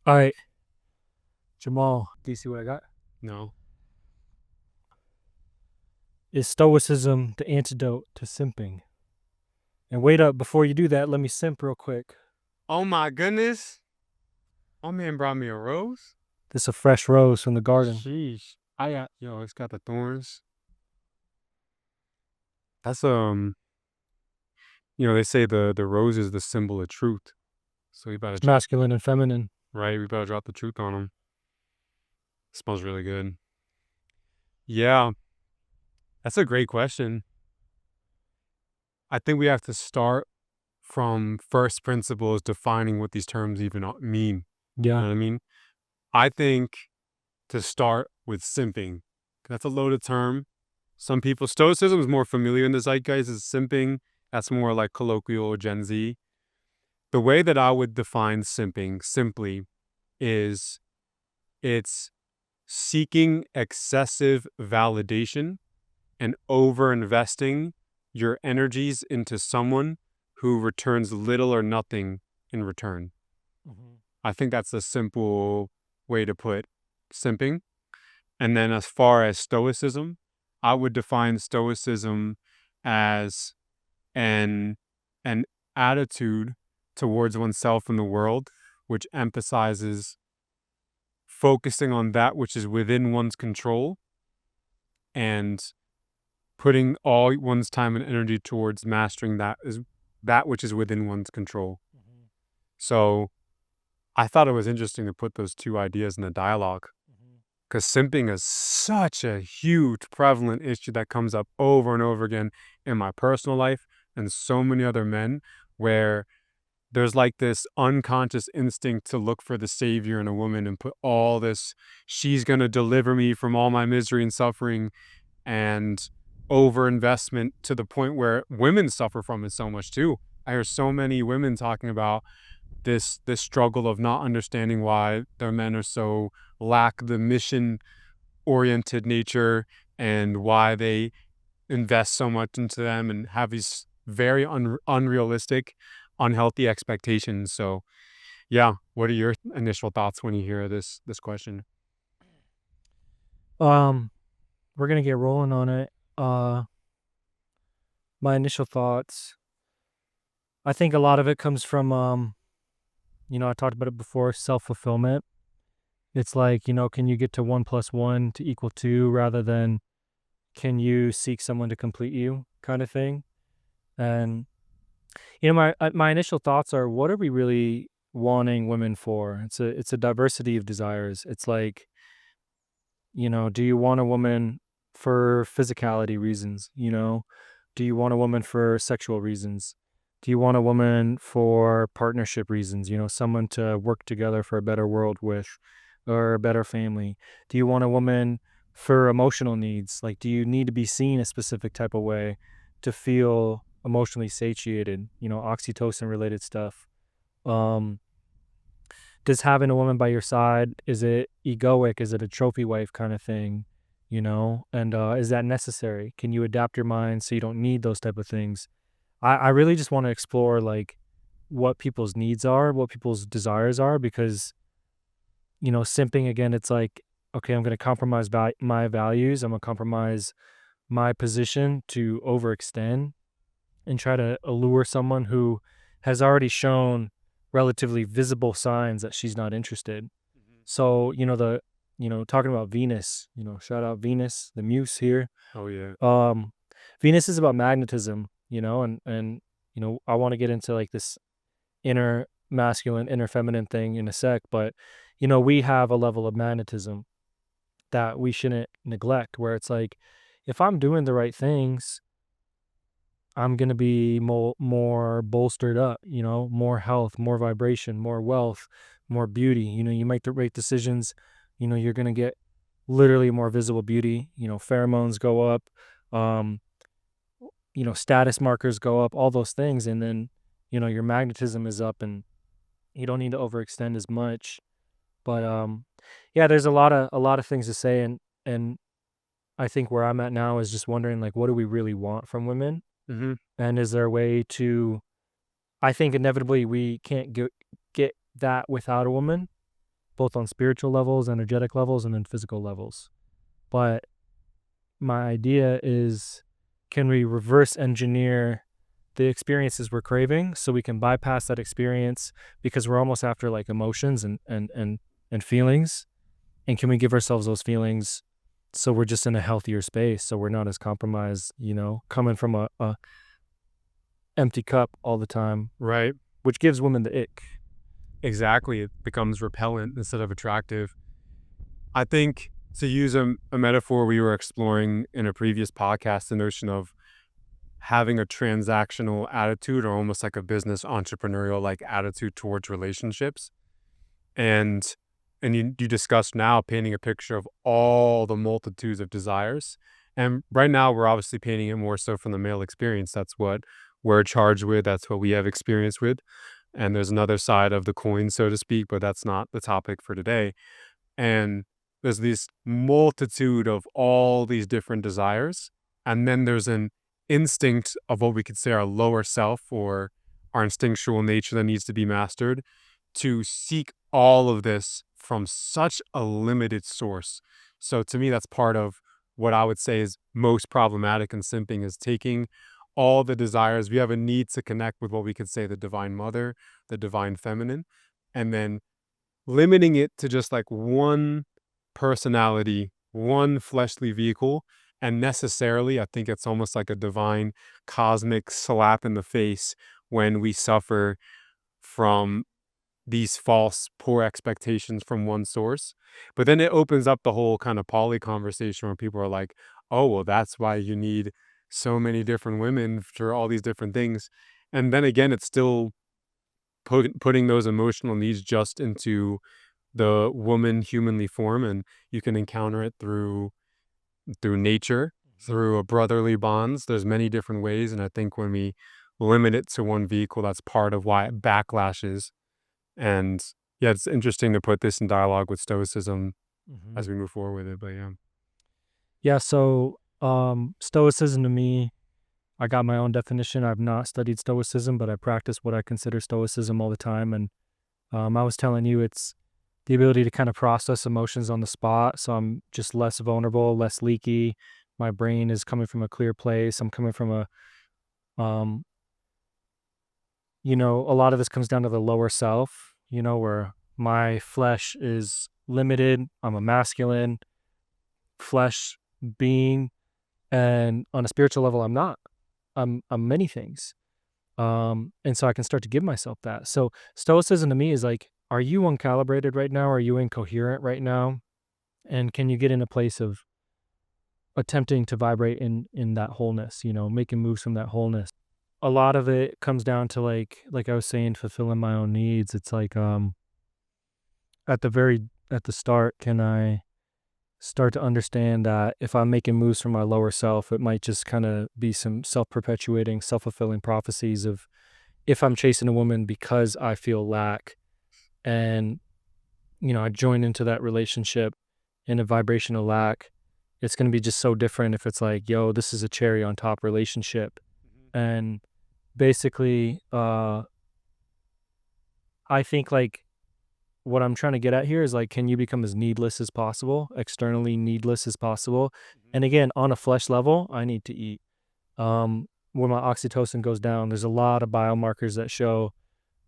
All right, Jamal, do you see what I got? No. Is stoicism the antidote to simping? And wait up, before you do that, let me simp real quick. Oh my goodness. My man brought me a rose. This is a fresh rose from the garden. Sheesh. It's got the thorns. That's they say the rose is the symbol of truth. So we better It's masculine and feminine. right, we better drop the truth on them. Smells really good. Yeah, that's a great question. I think we have to start from first principles defining what these terms even mean. You Yeah. know what I mean? I think to start with simping. That's a loaded term. Some people, stoicism is more familiar in the zeitgeist as simping. That's more like colloquial Gen Z. The way that I would define simping simply is it's seeking excessive validation and over investing your energies into someone who returns little or nothing in return. Mm-hmm. I think that's a simple way to put simping. And then as far as stoicism, I would define stoicism as an an attitude towards oneself and the world, which emphasizes focusing on that which is within one's control and putting all one's time and energy towards mastering that which is within one's control. Mm-hmm. So I thought it was interesting to put those two ideas in the dialogue Mm-hmm. because simping is such a huge prevalent issue that comes up over and over again in my personal life and so many other men, where there's like this unconscious instinct to look for the savior in a woman and put all this, she's going to deliver me from all my misery and suffering, and overinvestment to the point where women suffer from it so much too. I hear so many women talking about this struggle of not understanding why their men are so lack the mission oriented nature and why they invest so much into them and have these very unrealistic, unhealthy expectations. So yeah, what are your initial thoughts when you hear this question? Um, we're gonna get rolling on it. Uh, my initial thoughts. I think a lot of it comes from I talked about it before, self-fulfillment. It's like, can you get to 1 plus 1 to equal 2 rather than can you seek someone to complete you kind of thing. And my initial thoughts are, what are we really wanting women for? It's a diversity of desires. It's like, do you want a woman for physicality reasons? Do you want a woman for sexual reasons? Do you want a woman for partnership reasons? Someone to work together for a better world with, or a better family? Do you want a woman for emotional needs? Like, do you need to be seen a specific type of way to feel emotionally satiated? Oxytocin related stuff. Um, does having a woman by your side, is it egoic? Is it a trophy wife kind of thing? And is that necessary? Can you adapt your mind so you don't need those type of things? I really just want to explore like what people's needs are, what people's desires are, because simping again, it's like, okay, I'm going to compromise my values. I'm going to compromise my position to overextend and try to allure someone who has already shown relatively visible signs that she's not interested. So, talking about Venus, shout out Venus, the muse here. Oh yeah. Um, Venus is about magnetism, and I want to get into like this inner masculine, inner feminine thing in a sec, but we have a level of magnetism that we shouldn't neglect, where it's like, if I'm doing the right things, I'm going to be more bolstered up, more health, more vibration, more wealth, more beauty. You make the right decisions, you're going to get literally more visible beauty. Pheromones go up, um, status markers go up, all those things. And then, your magnetism is up and you don't need to overextend as much. But yeah, there's a lot of things to say. And I think where I'm at now is just wondering, like, what do we really want from women? Mm-hmm. And is there a way to, I think inevitably we can't get that without a woman. both on spiritual levels, energetic levels, and then physical levels. But my idea is, can we reverse engineer the experiences we're craving so we can bypass that experience because we're almost after like emotions and feelings? And can we give ourselves those feelings so we're just in a healthier space, so we're not as compromised, coming from a empty cup all the time, Right. which gives women the ick. Exactly. It becomes repellent instead of attractive. I think, to use a metaphor we were exploring in a previous podcast, the notion of having a transactional attitude or almost like a business entrepreneurial like attitude towards relationships. And you discussed now painting a picture of all the multitudes of desires. And right now we're obviously painting it more so from the male experience. That's what we're charged with. That's what we have experience with. And there's another side of the coin, so to speak, but that's not the topic for today. And there's this multitude of all these different desires. And then there's an instinct of what we could say our lower self or our instinctual nature that needs to be mastered to seek all of this from such a limited source. So to me, that's part of what I would say is most problematic in simping is taking all the desires. We have a need to connect with what we could say the divine mother, the divine feminine, and then limiting it to just like one personality, one fleshly vehicle. And necessarily, I think it's almost like a divine cosmic slap in the face when we suffer from these false, poor expectations from one source. But then it opens up the whole kind of poly conversation where people are like, oh, well, that's why you need so many different women for all these different things. And then again, it's still putting those emotional needs just into the woman humanly form, and you can encounter it through nature, through a brotherly bonds. There's many different ways, and I think when we limit it to one vehicle, that's part of why it backlashes. And yeah, it's interesting to put this in dialogue with stoicism Mm-hmm. as we move forward with it. But yeah. Yeah, so stoicism to me, I got my own definition. I've not studied stoicism, but I practice what I consider stoicism all the time. And I was telling you, it's the ability to kind of process emotions on the spot. So I'm just less vulnerable, less leaky. My brain is coming from a clear place. I'm coming from um, a lot of this comes down to the lower self, where my flesh is limited. I'm a masculine flesh being. And on a spiritual level, I'm not. I'm many things. And so I can start to give myself that. So stoicism to me is like, are you uncalibrated right now? Are you incoherent right now? And can you get in a place of attempting to vibrate in that wholeness, making moves from that wholeness? A lot of it comes down to like I was saying, fulfilling my own needs. It's like at the very at the start, can I start to understand that if I'm making moves from my lower self, it might just kind of be some self-perpetuating, self-fulfilling prophecies of if I'm chasing a woman because I feel lack and, I join into that relationship in a vibrational lack, it's going to be just so different if it's like, yo, this is a cherry on top relationship. And basically, I think like what I'm trying to get at here is like, can you become as needless as possible, externally needless as possible? And again, on a flesh level, I need to eat. When my oxytocin goes down, there's a lot of biomarkers that show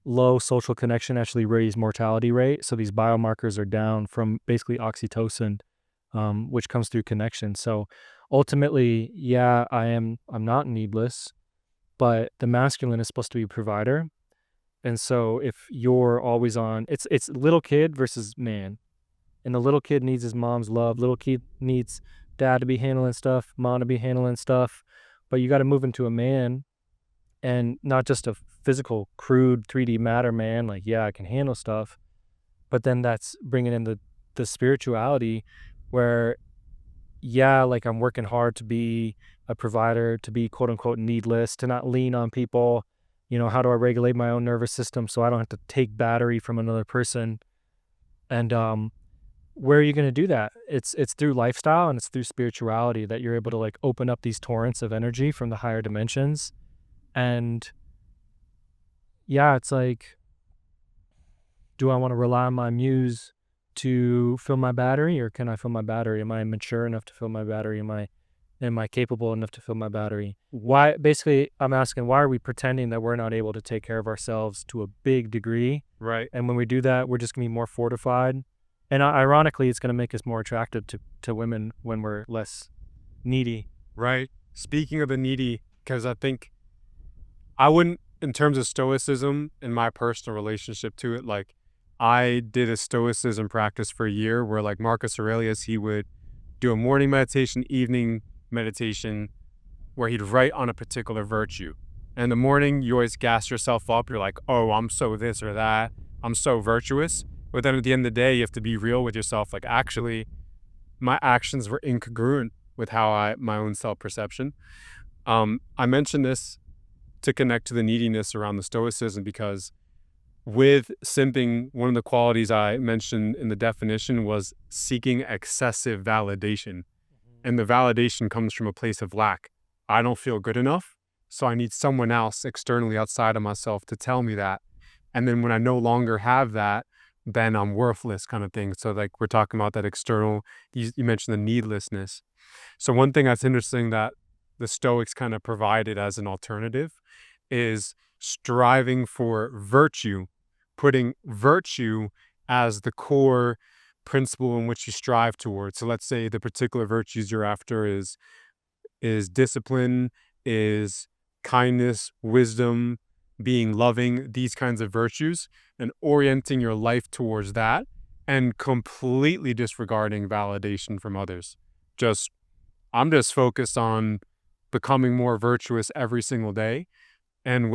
low social connection actually raise mortality rate. So these biomarkers are down from basically oxytocin, which comes through connection. So ultimately, yeah, I'm not needless, but the masculine is supposed to be a provider. And so if you're always on, it's little kid versus man. And the little kid needs his mom's love. Little kid needs dad to be handling stuff, mom to be handling stuff. But you got to move into a man and not just a physical, crude 3D matter man. Like, yeah, I can handle stuff. But then that's bringing in the spirituality where, yeah, like I'm working hard to be a provider, to be quote unquote needless, to not lean on people. How do I regulate my own nervous system so I don't have to take battery from another person? And where are you going to do that? It's through lifestyle and it's through spirituality that you're able to like open up these torrents of energy from the higher dimensions. And yeah, it's like, do I want to rely on my muse to fill my battery, or can I fill my battery? Am I mature enough to fill my battery? Am I capable enough to fill my battery? Why, basically, I'm asking, why are we pretending that we're not able to take care of ourselves to a big degree? Right. And when we do that, we're just gonna be more fortified. And ironically, it's gonna make us more attractive to women when we're less needy. Right. Speaking of the needy, because I think I wouldn't, in terms of stoicism in my personal relationship to it, like I did a stoicism practice for a year where, like Marcus Aurelius, he would do a morning meditation, evening meditation, where he'd write on a particular virtue. And in the morning, you always gas yourself up. You're like, oh, I'm so this or that. I'm so virtuous. But then at the end of the day, you have to be real with yourself. Like, actually, my actions were incongruent with my own self-perception. I mentioned this to connect to the neediness around the stoicism because with simping, one of the qualities I mentioned in the definition was seeking excessive validation. And the validation comes from a place of lack. I don't feel good enough, so I need someone else externally outside of myself to tell me that. And then when I no longer have that, then I'm worthless, kind of thing. So like we're talking about that external, you mentioned the needlessness. So one thing that's interesting that the Stoics kind of provided as an alternative is striving for virtue, putting virtue as the core principle in which you strive towards. So let's say the particular virtues you're after is discipline, is kindness, wisdom, being loving, these kinds of virtues, and orienting your life towards that and completely disregarding validation from others. I'm just focused on becoming more virtuous every single day, and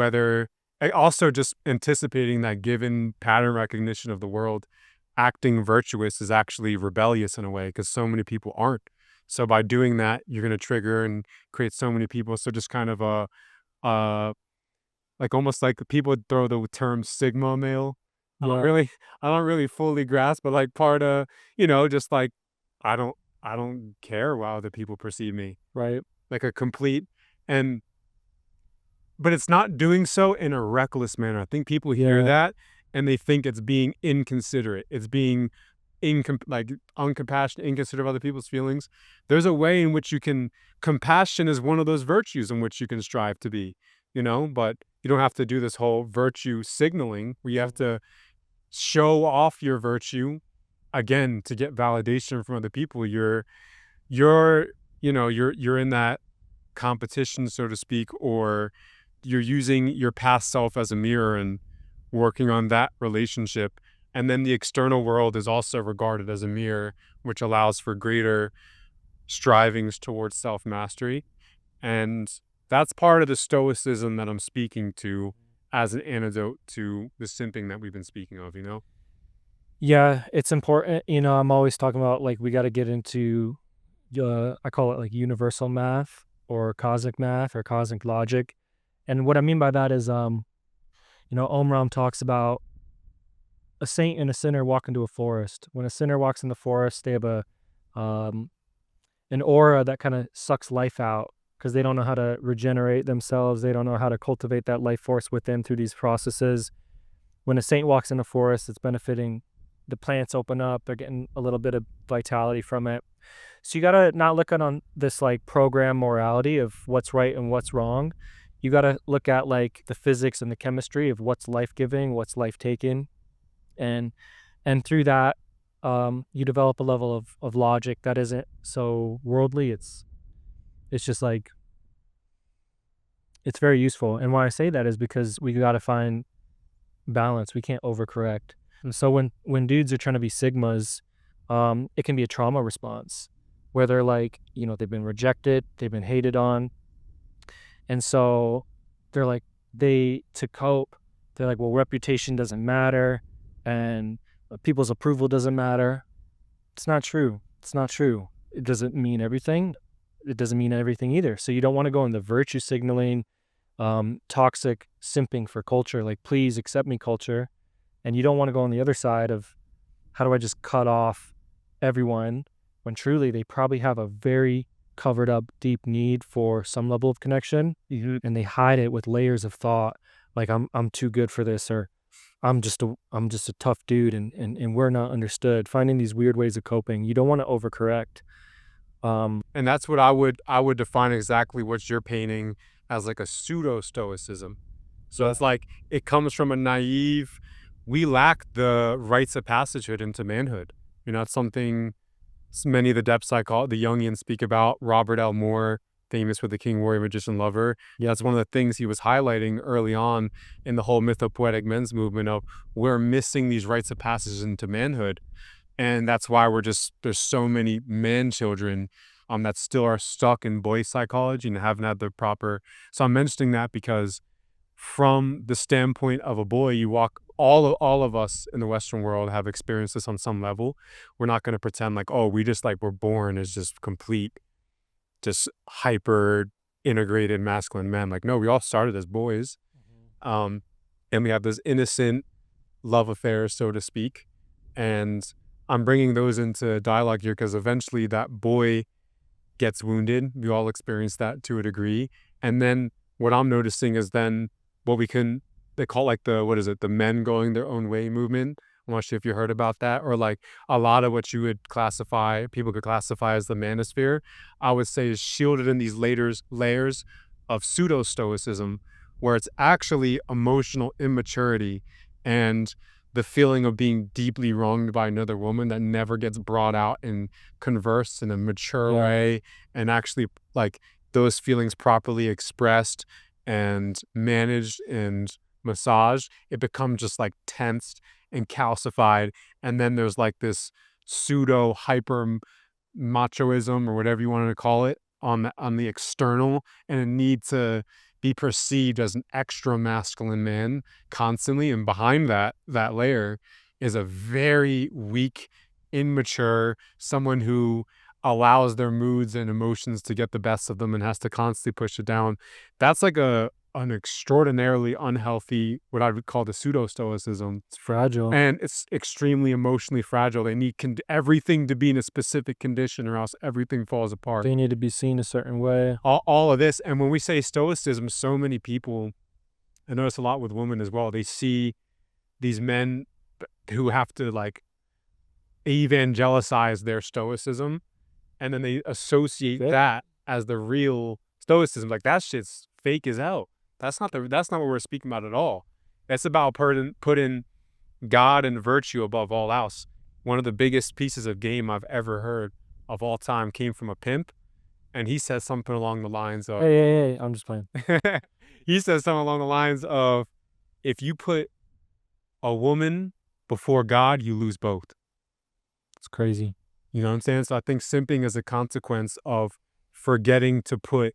also just anticipating that given pattern recognition of the world, acting virtuous is actually rebellious in a way because so many people aren't. So by doing that, you're going to trigger and create so many people. So just kind of uh, like almost like people throw the term sigma male. I don't Yeah, really, I don't really fully grasp, but like part of, just like I don't, I don't care how other people perceive me, right. like a complete, and but it's not doing so in a reckless manner. I think people hear Yeah, that and they think it's being inconsiderate. It's being like uncompassionate, inconsiderate of other people's feelings. There's a way in which compassion is one of those virtues in which you can strive to be, but you don't have to do this whole virtue signaling where you have to show off your virtue again to get validation from other people. You're, you're in that competition, so to speak, or you're using your past self as a mirror and working on that relationship. And then the external world is also regarded as a mirror, which allows for greater strivings towards self mastery. And that's part of the stoicism that I'm speaking to as an antidote to the simping that we've been speaking of. yeah, it's important. I'm always talking about, like, we got to get into, I call it like universal math or cosmic logic. And what I mean by that is, Omram talks about a saint and a sinner walk into a forest. When a sinner walks in the forest, they have um, an aura that kind of sucks life out because they don't know how to regenerate themselves. They don't know how to cultivate that life force within through these processes. When a saint walks in the forest, it's benefiting. The plants open up. They're getting a little bit of vitality from it. So you got to not look at on this like program morality of what's right and what's wrong. You got to look at like the physics and the chemistry of what's life-giving, what's life-taking. And through that, you develop a level of logic that isn't so worldly. It's just like, it's very useful. And why I say that is because we got to find balance. We can't overcorrect. And so when dudes are trying to be sigmas, it can be a trauma response where they're like, they've been rejected, they've been hated on. And so they're like, to cope, they're like, well, reputation doesn't matter and people's approval doesn't matter. It's not true. It's not true. It doesn't mean everything. It doesn't mean everything either. So you don't want to go in the virtue signaling, toxic simping for culture, like please accept me culture. And you don't want to go on the other side of how do I just cut off everyone when truly they probably have a very covered up deep need for some level of connection, and they hide it with layers of thought like I'm too good for this, or I'm just a tough dude, and we're not understood. Finding these weird ways of coping. You don't want to overcorrect. And that's what I would define exactly what you're painting as like a pseudo-stoicism. So Yeah. it's like it comes from a naive, we lack the rites of passagehood into manhood. It's something many of the depth the Jungians speak about. Robert L. Moore, famous for the King, Warrior, Magician, Lover. Yeah, that's one of the things he was highlighting early on in the whole mythopoetic men's movement of we're missing these rites of passage into manhood. And that's why there's so many man children that still are stuck in boy psychology and haven't had the proper. So I'm mentioning that because from the standpoint of a boy, you walk all of us in the Western world have experienced this on some level. We're not going to pretend like, oh, we just like we're born as just complete, just hyper integrated masculine men. Like, no, we all started as boys. Um, and we have this innocent love affair, so to speak. And I'm bringing those into dialogue here because eventually that boy gets wounded. We all experience that to a degree. And then what I'm noticing is then what they call like what is it, the men going their own way movement. I'm not sure if you heard about that, or like a lot of what people could classify as the manosphere, I would say is shielded in these layers of pseudo-stoicism, where it's actually emotional immaturity and the feeling of being deeply wronged by another woman that never gets brought out and conversed in a mature Yeah. way, and actually like those feelings properly expressed and managed and massaged, it becomes just like tensed and calcified. And then there's like this pseudo hyper machoism or whatever you wanted to call it on the external, and a need to be perceived as an extra masculine man constantly. And behind that layer is a very weak, immature, someone who allows their moods and emotions to get the best of them and has to constantly push it down. That's like an extraordinarily unhealthy, what I would call the pseudo-stoicism, It's fragile. and it's extremely emotionally fragile. They need everything to be in a specific condition or else everything falls apart. They need to be seen a certain way. All of this. And when we say stoicism, so many people, I notice a lot with women as well, they see these men who have to like evangelize their stoicism, and then they associate Fit. that as the real stoicism. Like that shit's fake as hell. That's not what we're speaking about at all. That's about putting God and virtue above all else. One of the biggest pieces of game I've ever heard of all time came from a pimp, and he says something along the lines of, Hey, I'm just playing. he says something along the lines of, if you put a woman before God, you lose both. It's crazy. You know what I'm saying? So I think simping is a consequence of forgetting to put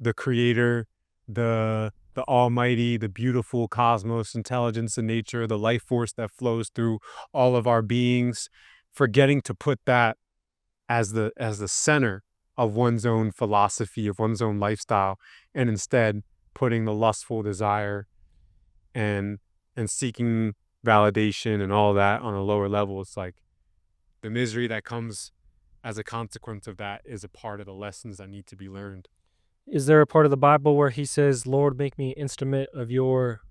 the creator, the almighty, the beautiful cosmos, intelligence and nature, the life force that flows through all of our beings, forgetting to put that as the center of one's own philosophy, of one's own lifestyle, and instead putting the lustful desire and seeking validation and all that on a lower level. It's like the misery that comes as a consequence of that is a part of the lessons that need to be learned. Is there a part of the Bible where he says, Lord, make me instrument of your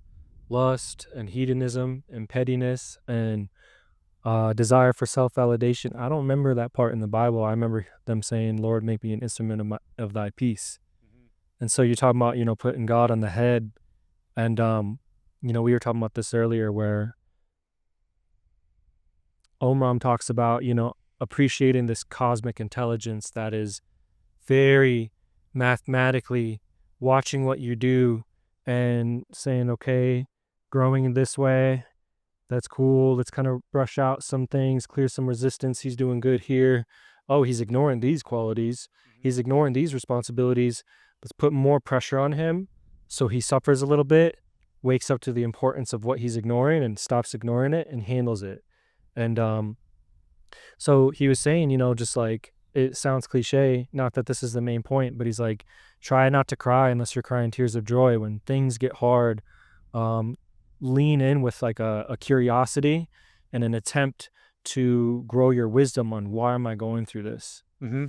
lust and hedonism and pettiness and desire for self-validation? I don't remember that part in the Bible. I remember them saying, Lord, make me an instrument of thy peace. And so you're talking about, putting God on the head. And, we were talking about this earlier where Omram talks about, appreciating this cosmic intelligence that is very mathematically watching what you do and saying, okay, growing in this way, that's cool. Let's kind of brush out some things, clear some resistance. He's doing good here. Oh, he's ignoring these qualities. He's ignoring these responsibilities. Let's put more pressure on him so he suffers a little bit, wakes up to the importance of what he's ignoring and stops ignoring it and handles it. And so he was saying, just like, it sounds cliche, not that this is the main point, but he's like, try not to cry unless you're crying tears of joy. When things get hard, lean in with like a curiosity and an attempt to grow your wisdom on why am I going through this? Mm-hmm.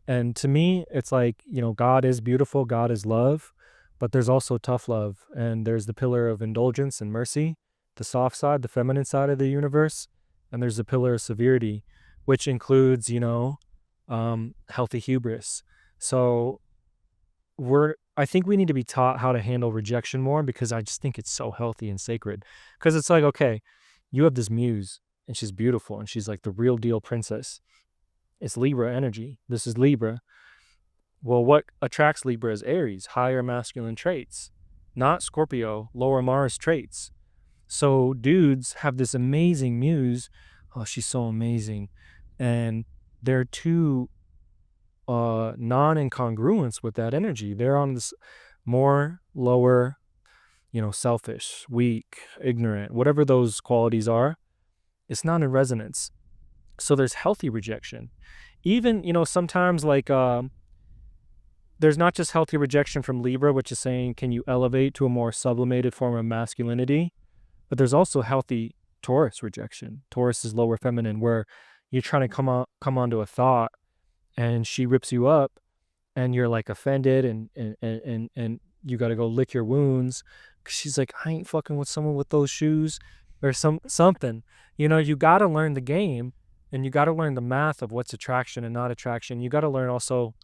And to me, it's like, God is beautiful, God is love, but there's also tough love, and there's the pillar of indulgence and mercy. the soft side, the feminine side of the universe, and there's the pillar of severity, which includes, healthy hubris. So I think we need to be taught how to handle rejection more because I just think it's so healthy and sacred. Because it's like, okay, you have this muse and she's beautiful and she's like the real deal princess. It's Libra energy. This is Libra. Well, what attracts Libra is Aries, higher masculine traits, not Scorpio, lower Mars traits. So dudes have this amazing muse. Oh, she's so amazing. And they're too non-incongruence with that energy. They're on this more lower, selfish, weak, ignorant, whatever those qualities are. It's not in resonance. So there's healthy rejection. Even, sometimes like there's not just healthy rejection from Libra, which is saying, can you elevate to a more sublimated form of masculinity? But there's also healthy Taurus rejection. Taurus is lower feminine, where you're trying to come onto a thought and she rips you up and you're like offended and you got to go lick your wounds. She's like, I ain't fucking with someone with those shoes or something. You got to learn the game and you got to learn the math of what's attraction and not attraction. You got to learn also,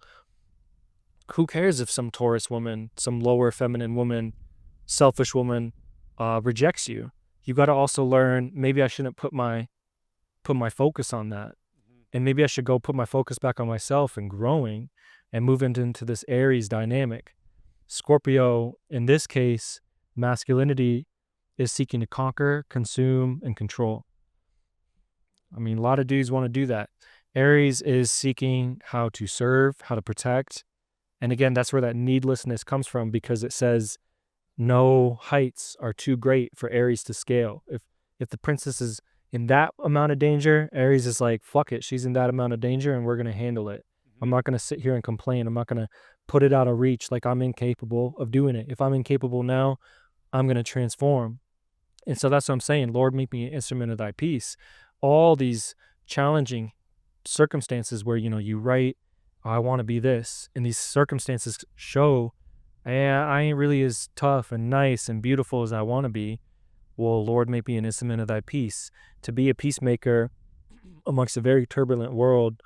who cares if some Taurus woman, some lower feminine woman, selfish woman rejects you? You got to also learn, maybe I shouldn't put my focus on that. And maybe I should go put my focus back on myself and growing and move into this Aries dynamic. Scorpio, in this case, masculinity is seeking to conquer, consume, and control. I mean, a lot of dudes want to do that. Aries is seeking how to serve, how to protect. And again, that's where that needlessness comes from, because it says no heights are too great for Aries to scale. If the princess is in that amount of danger, Aries is like, fuck it, she's in that amount of danger and we're going to handle it. I'm not going to sit here and complain. I'm not going to put it out of reach like I'm incapable of doing it. If I'm incapable now, I'm going to transform. And so that's what I'm saying. Lord, make me an instrument of thy peace. All these challenging circumstances where, you write, I want to be this. And these circumstances show, I ain't really as tough and nice and beautiful as I want to be. Well, Lord, make me an instrument of thy peace. To be a peacemaker amongst a very turbulent world,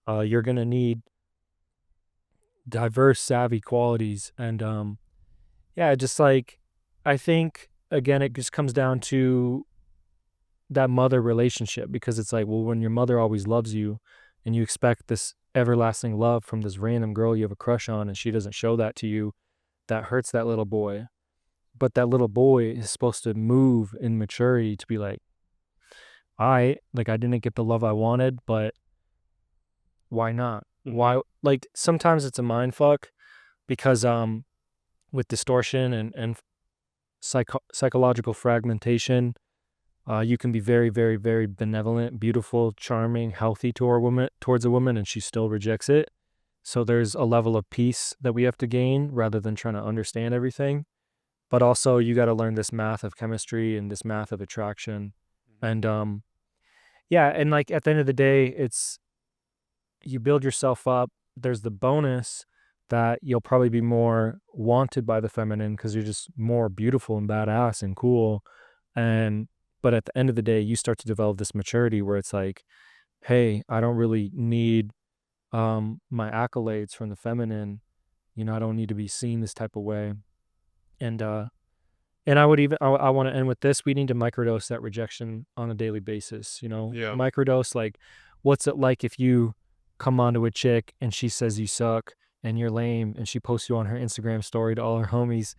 you're going to need diverse, savvy qualities. And just like, I think, again, it just comes down to that mother relationship, because it's like, well, when your mother always loves you and you expect this everlasting love from this random girl you have a crush on and she doesn't show that to you, that hurts that little boy. But that little boy is supposed to move in maturity to be like, I didn't get the love I wanted, but why not? Why? Like, sometimes it's a mind fuck because with distortion and psychological fragmentation, you can be very, very, very benevolent, beautiful, charming, healthy towards a woman, and she still rejects it. So there's a level of peace that we have to gain rather than trying to understand everything. But also, you got to learn this math of chemistry and this math of attraction. And and like at the end of the day, it's, you build yourself up. There's the bonus that you'll probably be more wanted by the feminine because you're just more beautiful and badass and cool. But at the end of the day, you start to develop this maturity where it's like, hey, I don't really need my accolades from the feminine. I don't need to be seen this type of way. And I would even, I want to end with this. We need to microdose that rejection on a daily basis, Yeah. microdose, like, what's it like if you come onto a chick and she says you suck and you're lame and she posts you on her Instagram story to all her homies?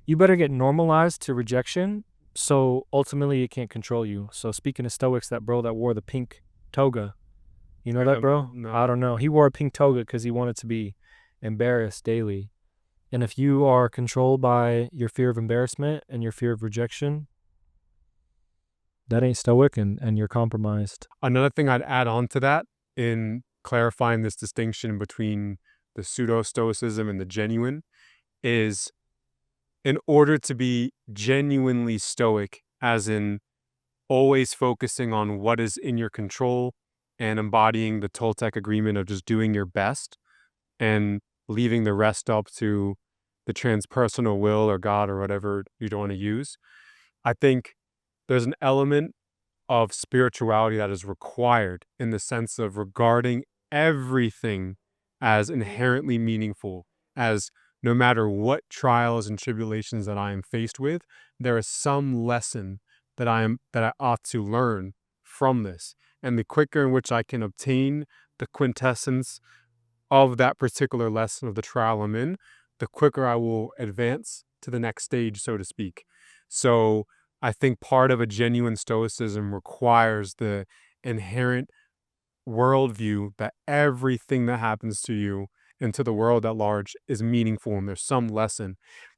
You better get normalized to rejection. So ultimately it can't control you. So speaking of Stoics, that bro that wore the pink toga, you know that bro? No. I don't know. He wore a pink toga because he wanted to be embarrassed daily. And if you are controlled by your fear of embarrassment and your fear of rejection, that ain't stoic and you're compromised. Another thing I'd add on to that in clarifying this distinction between the pseudo-stoicism and the genuine is, in order to be genuinely stoic, as in always focusing on what is in your control and embodying the Toltec agreement of just doing your best and leaving the rest up to the transpersonal will or God or whatever you don't want to use, I think there's an element of spirituality that is required in the sense of regarding everything as inherently meaningful, as no matter what trials and tribulations that I am faced with, there is some lesson that I ought to learn from this. And the quicker in which I can obtain the quintessence of that particular lesson of the trial I'm in, the quicker I will advance to the next stage, so to speak. So I think part of a genuine stoicism requires the inherent worldview that everything that happens to you and to the world at large is meaningful and there's some lesson.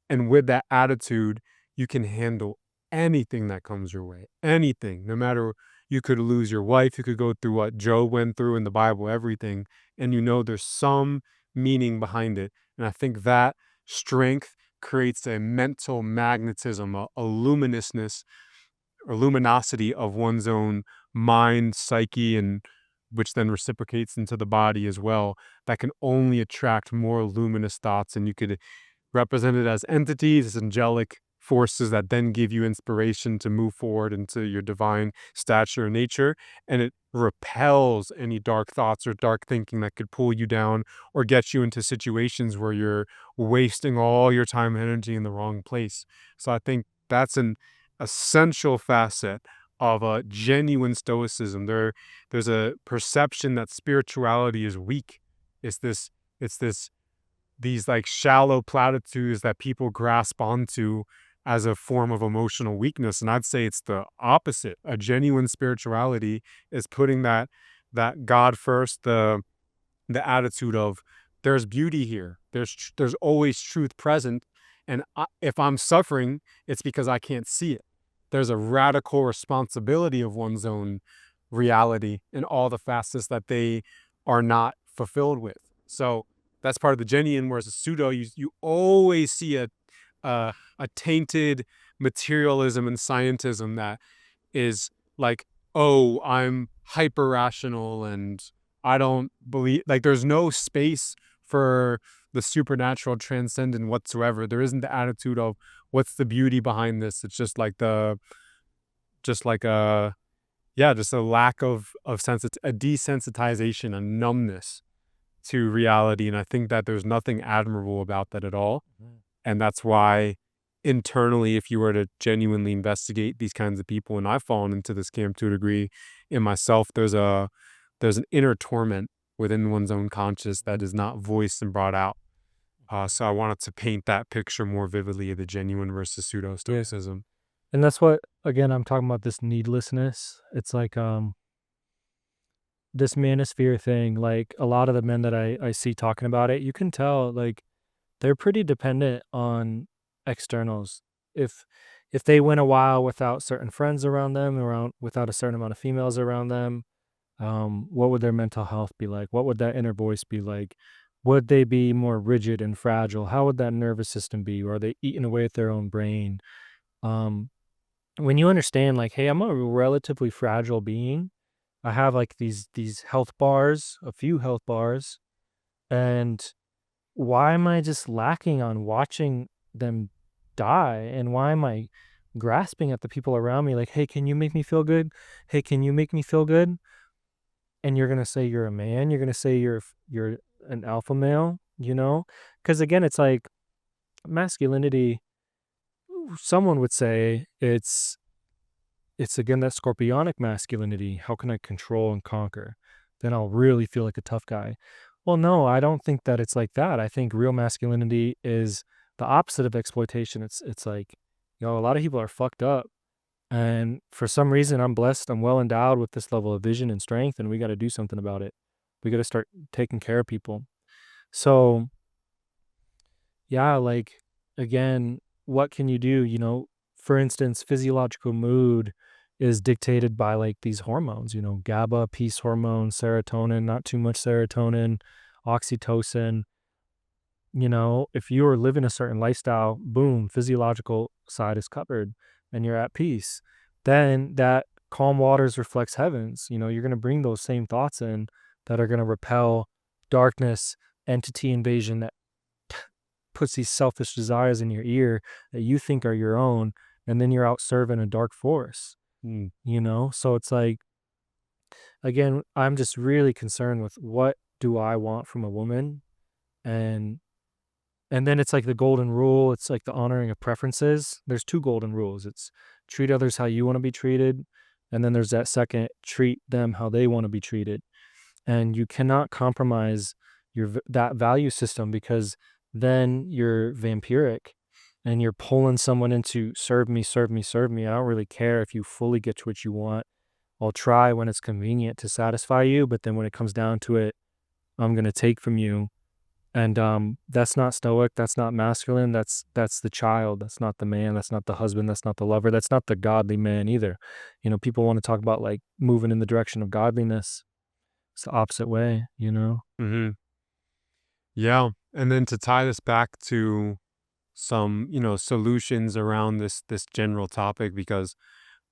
And with that attitude, you can handle anything that comes your way. Anything, no matter you could lose your wife, you could go through what Job went through in the Bible, everything, and you know there's some meaning behind it. And I think that strength creates a mental magnetism, a luminousness or luminosity of one's own mind, psyche, and which then reciprocates into the body as well, that can only attract more luminous thoughts. And you could represented as entities, as angelic forces that then give you inspiration to move forward into your divine stature and nature. And it repels any dark thoughts or dark thinking that could pull you down or get you into situations where you're wasting all your time and energy in the wrong place. So I think that's an essential facet of a genuine stoicism. There's a perception that spirituality is weak. It's this these like shallow platitudes that people grasp onto as a form of emotional weakness. And I'd say it's the opposite. A genuine spirituality is putting that God first, the attitude of there's beauty here. There's always truth present, and if I'm suffering, it's because I can't see it. There's a radical responsibility of one's own reality in all the facets that they are not fulfilled with. So that's part of the genuine. Whereas a pseudo, you always see a tainted materialism and scientism that is like, oh, I'm hyper rational and I don't believe, like, there's no space for the supernatural transcendent whatsoever. There isn't the attitude of what's the beauty behind this. It's just like just like a, yeah, just a lack of a desensitization, a numbness to reality. And I think that there's nothing admirable about that at all. Mhm. And that's why internally, if you were to genuinely investigate these kinds of people, and I've fallen into this camp to a degree in myself, there's an inner torment within one's own conscious that is not voiced and brought out. So I wanted to paint that picture more vividly of the genuine versus pseudo Yeah. stoicism. And that's what, again, I'm talking about this needlessness. It's like this manosphere thing, like a lot of the men that I see talking about it, you can tell like they're pretty dependent on externals. If if they went a while without certain friends around them, around without a certain amount of females around them, what would their mental health be like? What would that inner voice be like? Would they be more rigid and fragile? How would that nervous system be? Or are they eating away at their own brain? Um, when you understand, like, hey, I'm a relatively fragile being. I have like these health bars, a few health bars, and why am I just lacking on watching them die? And why am I grasping at the people around me like, hey, can you make me feel good? Hey, can you make me feel good? And you're gonna say you're a man, you're gonna say you're an alpha male, you know? Because again, it's like masculinity, someone would say it's again that scorpionic masculinity. How can I control and conquer? Then I'll really feel like a tough guy. Well, no, I don't think that it's like that. I think real masculinity is the opposite of exploitation. It's like, a lot of people are fucked up. And for some reason I'm blessed. I'm well endowed with this level of vision and strength, and we got to do something about it. We got to start taking care of people. So, yeah, like again, what can you do? For instance, physiological mood is dictated by like these hormones, GABA, peace hormone, serotonin, not too much serotonin, oxytocin. If you are living a certain lifestyle, boom, physiological side is covered and you're at peace. Then that calm waters reflects heavens. You're going to bring those same thoughts in that are going to repel darkness, entity invasion that puts these selfish desires in your ear that you think are your own, and then you're out serving a dark force, Mm. you know? So it's like, again, I'm just really concerned with what do I want from a woman? And and then it's like the golden rule, it's like the honoring of preferences. There's two golden rules. It's treat others how you want to be treated, and then there's that second, treat them how they want to be treated. And you cannot compromise that value system, because then you're vampiric and you're pulling someone into serve me, serve me, serve me. I don't really care if you fully get to what you want. I'll try when it's convenient to satisfy you, but then when it comes down to it, I'm going to take from you. And that's not stoic, that's not masculine, that's the child, that's not the man, that's not the husband, that's not the lover, that's not the godly man either. You know, people want to talk about like moving in the direction of godliness. It's the opposite way, you know? Mhm. Yeah, and then to tie this back to some, solutions around this general topic, because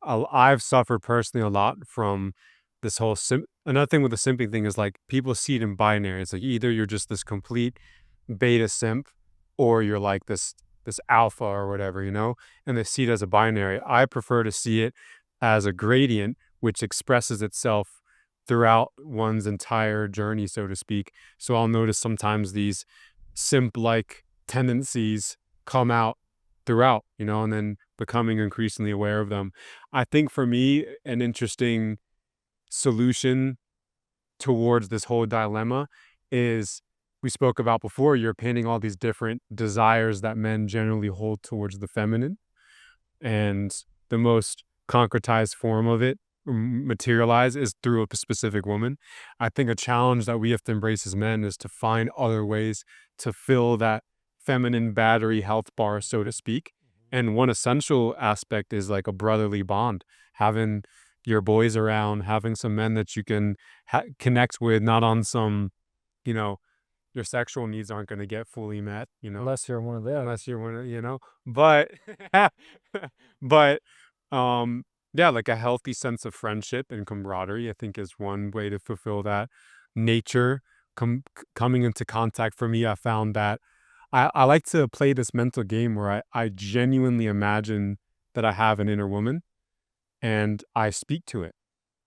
I've suffered personally a lot from this whole another thing with the simping thing is like people see it in binary. It's like either you're just this complete beta simp or you're like this alpha or whatever, and they see it as a binary. I prefer to see it as a gradient which expresses itself throughout one's entire journey, so to speak. So I'll notice sometimes these simp like tendencies come out throughout, and then becoming increasingly aware of them. I think for me, an interesting solution towards this whole dilemma is we spoke about before, you're painting all these different desires that men generally hold towards the feminine. And the most concretized form of it materialize is through a specific woman. I think a challenge that we have to embrace as men is to find other ways to fill that feminine battery health bar, so to speak. And one essential aspect is like a brotherly bond, having your boys around, having some men that you can connect with, not on some, you know, your sexual needs aren't going to get fully met, Unless you're one of them. unless you want to, but but um yeah, like a healthy sense of friendship and camaraderie, I think, is one way to fulfill that. Nature coming into contact, for me, I found that I like to play this mental game where I genuinely imagine that I have an inner woman and I speak to it.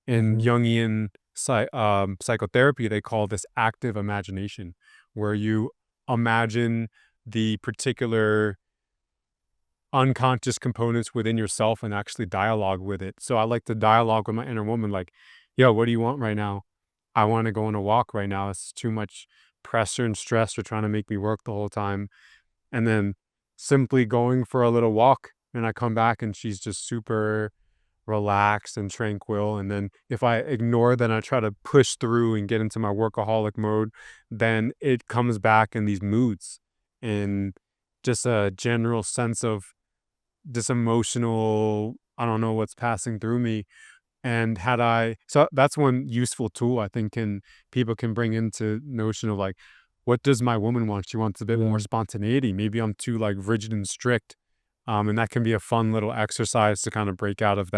In Mhm. Jungian psychotherapy, they call this active imagination, where you imagine the particular unconscious components within yourself and actually dialogue with it. So I like to dialogue with my inner woman, like, yo, what do you want right now? I want to go on a walk right now. It's too much pressure and stress. You're trying to make me work the whole time. And then simply going for a little walk. And I come back and she's just super relaxed and tranquil. And then if I ignore, then I try to push through and get into my workaholic mode, then it comes back in these moods and just a general sense of this emotional, I don't know what's passing through me. And so that's one useful tool I think people can bring into notion of like, what does my woman want? She wants a bit more Yeah. spontaneity. Maybe I'm too like rigid and strict. And that can be a fun little exercise to kind of break out of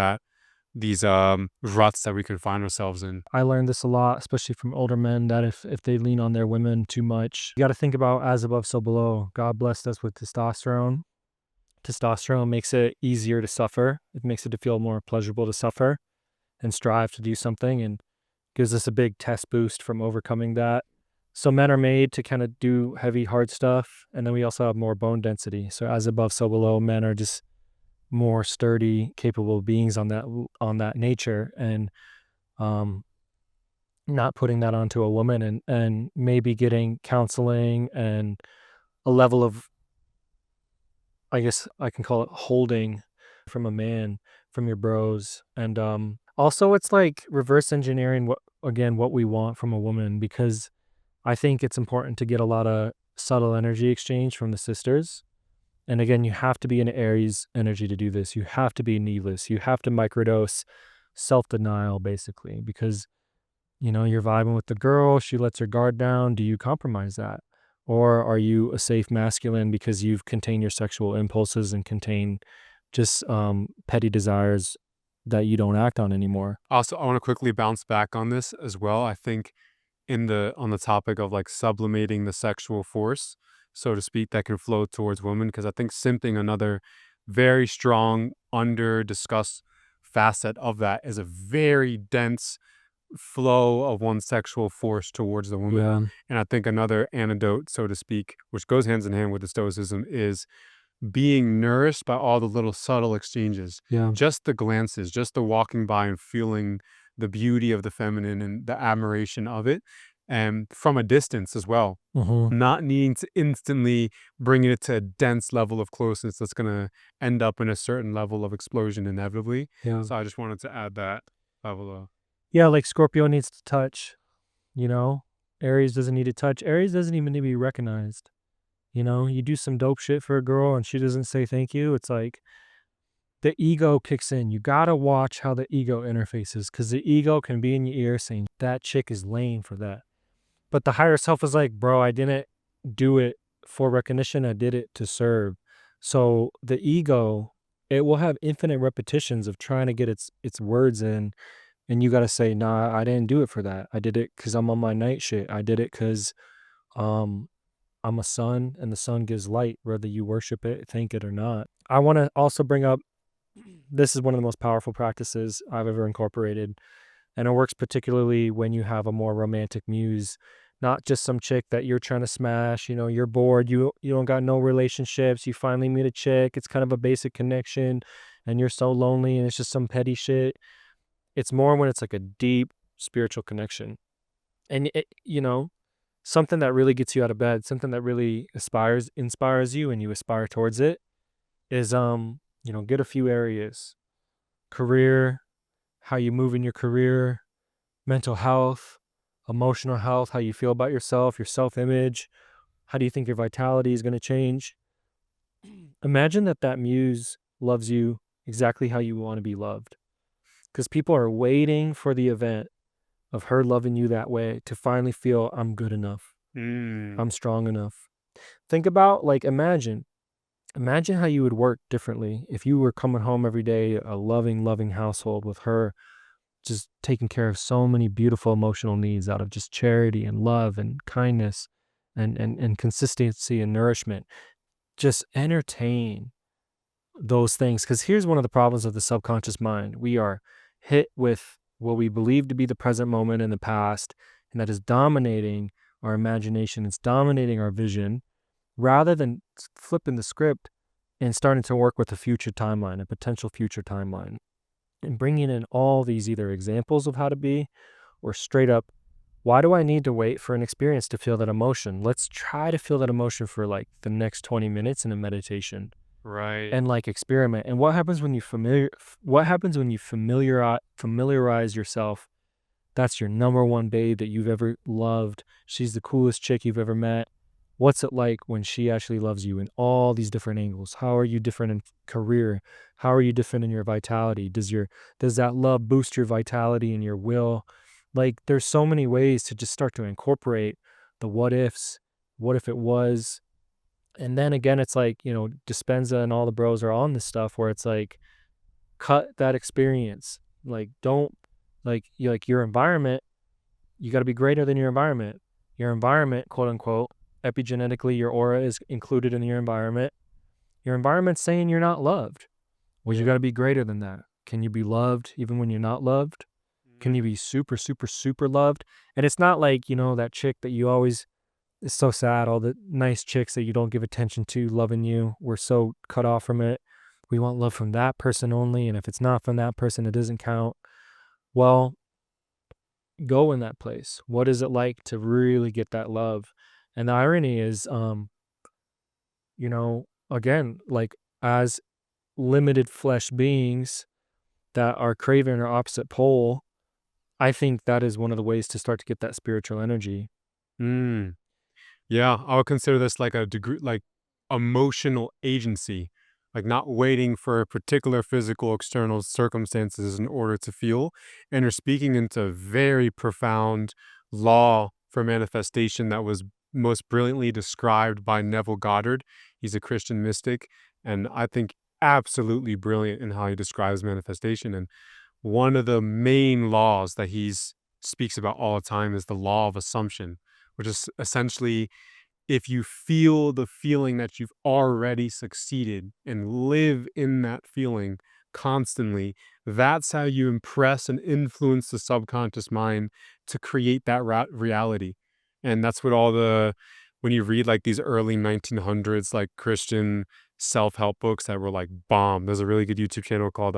these ruts that we could find ourselves in. I learned this a lot, especially from older men, that if they lean on their women too much, you got to think about as above, so below. God blessed us with testosterone. Testosterone makes it easier to suffer. It makes it to feel more pleasurable to suffer and strive to do something, and gives us a big test boost from overcoming that. So men are made to kind of do heavy, hard stuff, and then we also have more bone density. So as above, so below. Men are just more sturdy, capable beings on that nature, and um, not putting that onto a woman, and maybe getting counseling and a level of, I guess I can call it, holding from a man, from your bros. And also it's like reverse engineering what we want from a woman, because I think it's important to get a lot of subtle energy exchange from the sisters. And again, you have to be in Aries energy to do this. You have to be needless. You have to microdose self denial, basically, because you're vibing with the girl, she lets her guard down. Do you compromise that? Or are you a safe masculine because you've contained your sexual impulses and contain just petty desires that you don't act on anymore? Also, I want to quickly bounce back on this as well. I think on the topic of like sublimating the sexual force, so to speak, that can flow towards women, because I think simping, another very strong under discussed facet of that is a very dense flow of one's sexual force towards the woman. Yeah. And I think another antidote, so to speak, which goes hands in hand with the stoicism, is being nourished by all the little subtle exchanges, Yeah. just the glances, just the walking by and feeling the beauty of the feminine and the admiration of it, and from a distance as well. Mhm. Not needing to instantly bring it to a dense level of closeness that's going to end up in a certain level of explosion inevitably. Yeah. So I just wanted to add that level of. Yeah, like Scorpio needs to touch, you know? Aries doesn't need to touch. Aries doesn't even need to be recognized. You know, you do some dope shit for a girl and she doesn't say thank you. It's like the ego kicks in. You gotta watch how the ego interfaces because the ego can be in your ear saying that chick is lame for that. But the higher self is like, bro, I didn't do it for recognition. I did it to serve. So the ego, it will have infinite repetitions of trying to get its words in. And you gotta say, nah, I didn't do it for that. I did it because I'm on my night shit. I did it because um I'm a sun and the sun gives light, whether you worship it, thank it or not. I want to also bring up this is one of the most powerful practices I've ever incorporated. And it works particularly when you have a more romantic muse, not just some chick that you're trying to smash. You know, you're bored, you don't got no relationships, you finally meet a chick, it's kind of a basic connection, and you're so lonely and it's just some petty shit. It's more when it's like a deep spiritual connection. And something that really gets you out of bed, something that really inspires you and you aspire towards it is get a few areas. Career, how you move in your career, mental health, emotional health, how you feel about yourself, your self-image, how do you think your vitality is going to change? Imagine that muse loves you exactly how you want to be loved. Because people are waiting for the event of her loving you that way to finally feel I'm good enough. Mm. I'm strong enough. Think about like imagine how you would work differently if you were coming home every day, a loving household with her just taking care of so many beautiful emotional needs out of just charity and love and kindness and consistency and nourishment. Just entertain those things. Because here's one of the problems of the subconscious mind. We are hit with what we believe to be the present moment in the past, and that is dominating our imagination. It's dominating our vision rather than flipping the script and starting to work with a future timeline, a potential future timeline, and bringing in all these either examples of how to be or straight up, why do I need to wait for an experience to feel that emotion? Let's try to feel that emotion for like the next 20 minutes in a meditation Right. and like experiment. And what happens when you familiarize yourself? That's your number one babe that you've ever loved. She's the coolest chick you've ever met. What's it like when she actually loves you in all these different angles? How are you different in career? How are you different in your vitality? Does that love boost your vitality and your will? Like there's so many ways to just start to incorporate the what ifs. What if it was? And then again, it's like, Dispenza and all the bros are on this stuff where it's like, cut that experience. Like, don't, like your environment, you got to be greater than your environment. Your environment, quote unquote, epigenetically, your aura is included in your environment. Your environment's saying you're not loved. Well, you Yeah. got to be greater than that. Can you be loved even when you're not loved? Can you Mm. be super, super, super loved? And it's not like, that chick that you always, it's so sad. All the nice chicks that you don't give attention to loving you, we're so cut off from it. We want love from that person only. And if it's not from that person, it doesn't count. Well, go in that place. What is it like to really get that love? And the irony is, again, like as limited flesh beings that are craving our opposite pole, I think that is one of the ways to start to get that spiritual energy. Mm. Yeah, I would consider this like a degree, like emotional agency, like not waiting for particular physical external circumstances in order to feel. And you're speaking into very profound law for manifestation that was most brilliantly described by Neville Goddard. He's a Christian mystic, and I think absolutely brilliant in how he describes manifestation. And one of the main laws that he's speaks about all the time is the law of assumption, which is essentially if you feel the feeling that you've already succeeded and live in that feeling constantly, that's how you impress and influence the subconscious mind to create that reality. And that's what all the, when you read like these early 1900s, like Christian self help books that were like bomb, there's a really good YouTube channel called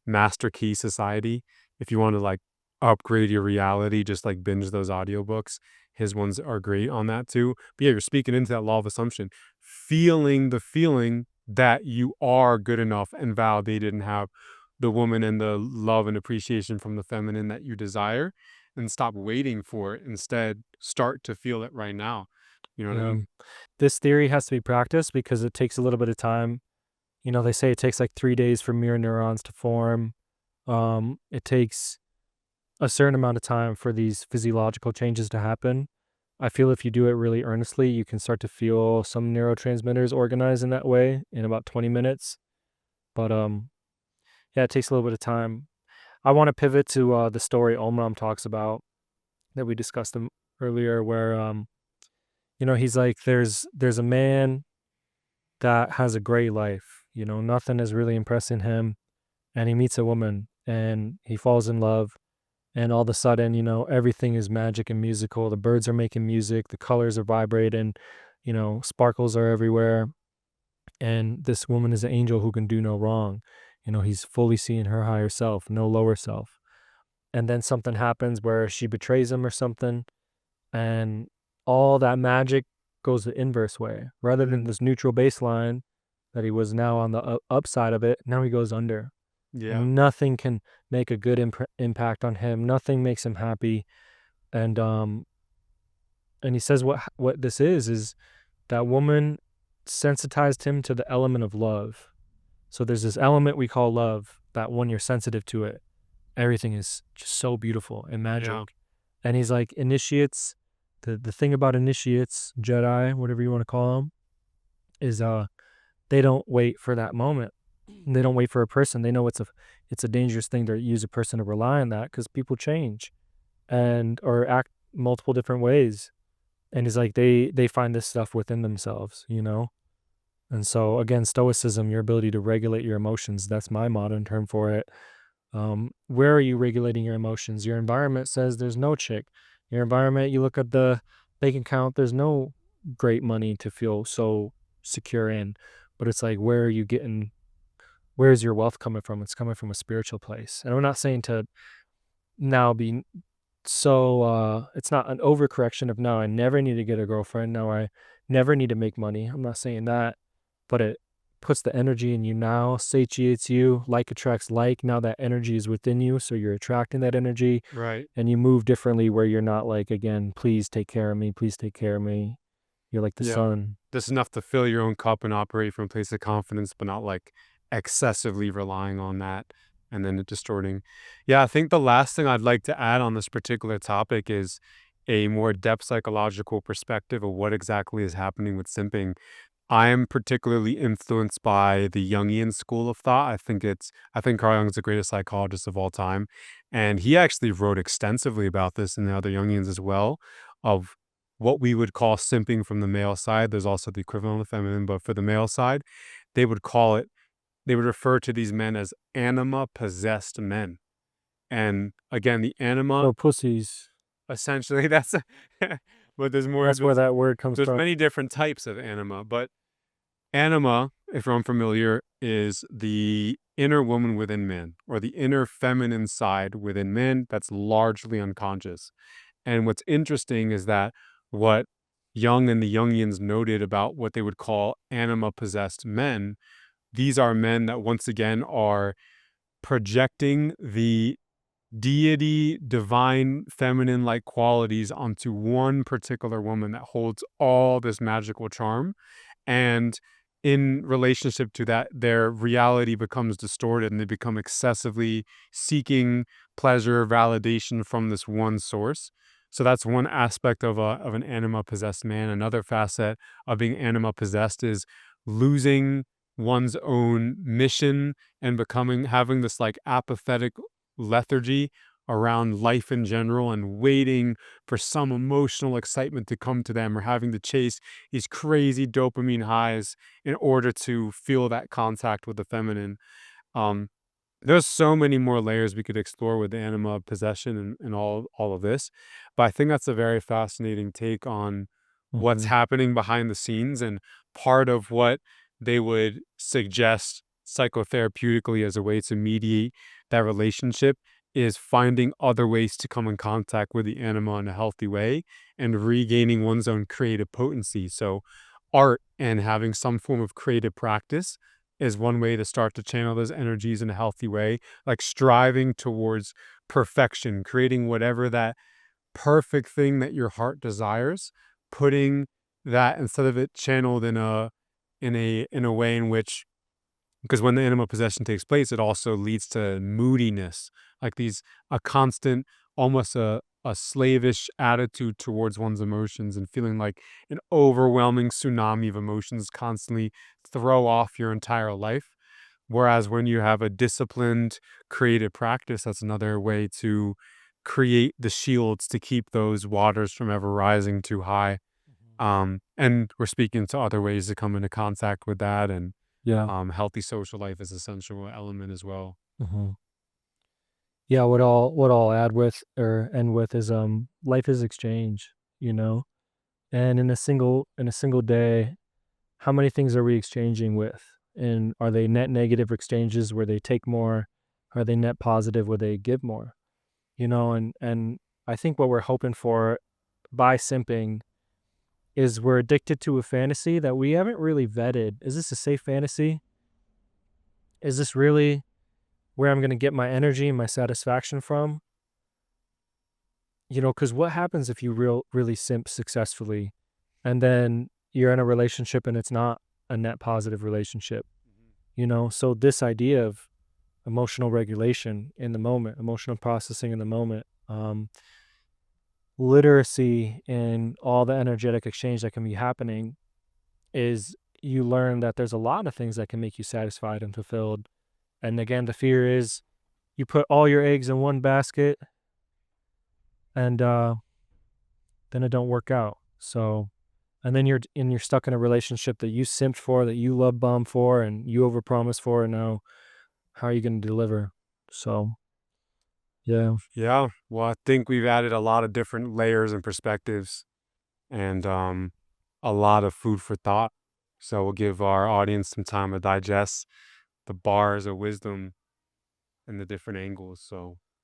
Master Key Society. If you want to like upgrade your reality, just like binge those audiobooks. His ones are great on that too. But yeah, you're speaking into that law of assumption, feeling the feeling that you are good enough and validated and have the woman and the love and appreciation from the feminine that you desire, and stop waiting for it. Instead, start to feel it right now. You know what I Yeah. mean? This theory has to be practiced because it takes a little bit of time. You know, they say it takes like 3 days for mirror neurons to form. It takes a certain amount of time for these physiological changes to happen. I feel if you do it really earnestly, you can start to feel some neurotransmitters organize in that way in about 20 minutes. But yeah, it takes a little bit of time. I want to pivot to the story Omram talks about that we discussed earlier, where he's like, there's a man that has a great life. Nothing is really impressing him, and he meets a woman, and he falls in love, and all of a sudden, everything is magic and musical. The birds are making music, the colors are vibrating, sparkles are everywhere, and this woman is an angel who can do no wrong. He's fully seeing her higher self, no lower self. And then something happens where she betrays him or something, and all that magic goes the inverse way. Rather than Mm, this neutral baseline that he was now on the upside of it, now he goes under. yeah. And nothing can make a good impact on him. Nothing makes him happy. And he says what this is that woman sensitized him to the element of love. So there's this element we call love that when you're sensitive to it, everything is just so beautiful and Yeah. magic. And he's like, initiates, the thing about initiates, Jedi, whatever you want to call them, is they don't wait for that moment. They don't wait for a person. They know it's a dangerous thing to use a person to rely on that because people change and or act multiple different ways. And he's like, they find this stuff within themselves. And so again, stoicism, your ability to regulate your emotions, that's my modern term for it. Where are you regulating your emotions? Your environment says there's no chick. Your environment, you look at the bank account, there's no great money to feel so secure in. But it's like, where's your wealth coming from? It's coming from a spiritual place. And I'm not saying to now be so it's not an overcorrection of now I never need to get a girlfriend. Now I never need to make money. I'm not saying that, but it puts the energy in you now, satiates you, like attracts like. Now that energy is within you, so you're attracting that energy Right. and you move differently where you're not like, again, please take care of me, please take care of me. You're like the Yeah. sun. Just enough to fill your own cup and operate from a place of confidence, but not like excessively relying on that and then it distorting. Yeah, I think the last thing I'd like to add on this particular topic is a more depth psychological perspective of what exactly is happening with simping. I am particularly influenced by the Jungian school of thought. I think Carl Jung's the greatest psychologist of all time. And he actually wrote extensively about this and the other Jungians as well, of what we would call simping from the male side. There's also the equivalent of feminine, but for the male side, they would call it, they would refer to these men as anima possessed men. And again, the anima So pussies. essentially that's but That's where that word comes there's from. many different types of anima, but anima, if you're unfamiliar, is the inner woman within man, or the inner feminine side within men that's largely unconscious. And what's interesting is that what Jung and the Jungians noted about what they would call anima possessed men, these are men that once again are projecting the deity, divine, feminine like qualities onto one particular woman that holds all this magical charm. And in relationship to that, their reality becomes distorted and they become excessively seeking pleasure, validation from this one source. So that's one aspect of an anima possessed man. Another facet of being anima possessed is losing one's own mission and becoming having this like apathetic lethargy around life in general and waiting for some emotional excitement to come to them, or having to chase these crazy dopamine highs in order to feel that contact with the feminine. Um, there's so many more layers we could explore with the anima possession and all of this, but I think that's a very fascinating take on what's Mhm. happening behind the scenes, and part of what they would suggest psychotherapeutically as a way to mediate that relationship is finding other ways to come in contact with the anima in a healthy way and regaining one's own creative potency. So art and having some form of creative practice is one way to start to channel those energies in a healthy way, like striving towards perfection, creating whatever that perfect thing that your heart desires, putting that instead of it channeled in a way in which, because when the animal possession takes place, it also leads to moodiness, like these a constant, almost a slavish attitude towards one's emotions, and feeling like an overwhelming tsunami of emotions constantly throw off your entire life. Whereas when you have a disciplined creative practice, that's another way to create the shields to keep those waters from ever rising too high. Mhm. And we're speaking to other ways to come into contact with that, and Yeah. healthy social life is essential element as well. Mhm. Yeah, what I'll add with or end with is, life is exchange, you know? And in a single day, how many things are we exchanging with? And are they net negative exchanges where they take more? Are they net positive where they give more? And I think what we're hoping for by simping is we're addicted to a fantasy that we haven't really vetted. Is this a safe fantasy? Is this really where I'm gonna get my energy and my satisfaction from? Because what happens if you really simp successfully and then you're in a relationship and it's not a net positive relationship, Mhm. So this idea of emotional regulation in the moment, emotional processing in the moment, literacy in all the energetic exchange that can be happening is you learn that there's a lot of things that can make you satisfied and fulfilled. And again, the fear is you put all your eggs in one basket and then it don't work out. So and then you're stuck in a relationship that you simped for, that you love bomb for, and you overpromised for, and now how are you going to deliver? So yeah. Yeah, well, I think we've added a lot of different layers and perspectives, and a lot of food for thought. So we'll give our audience some time to digest the bars of wisdom and the different angles. So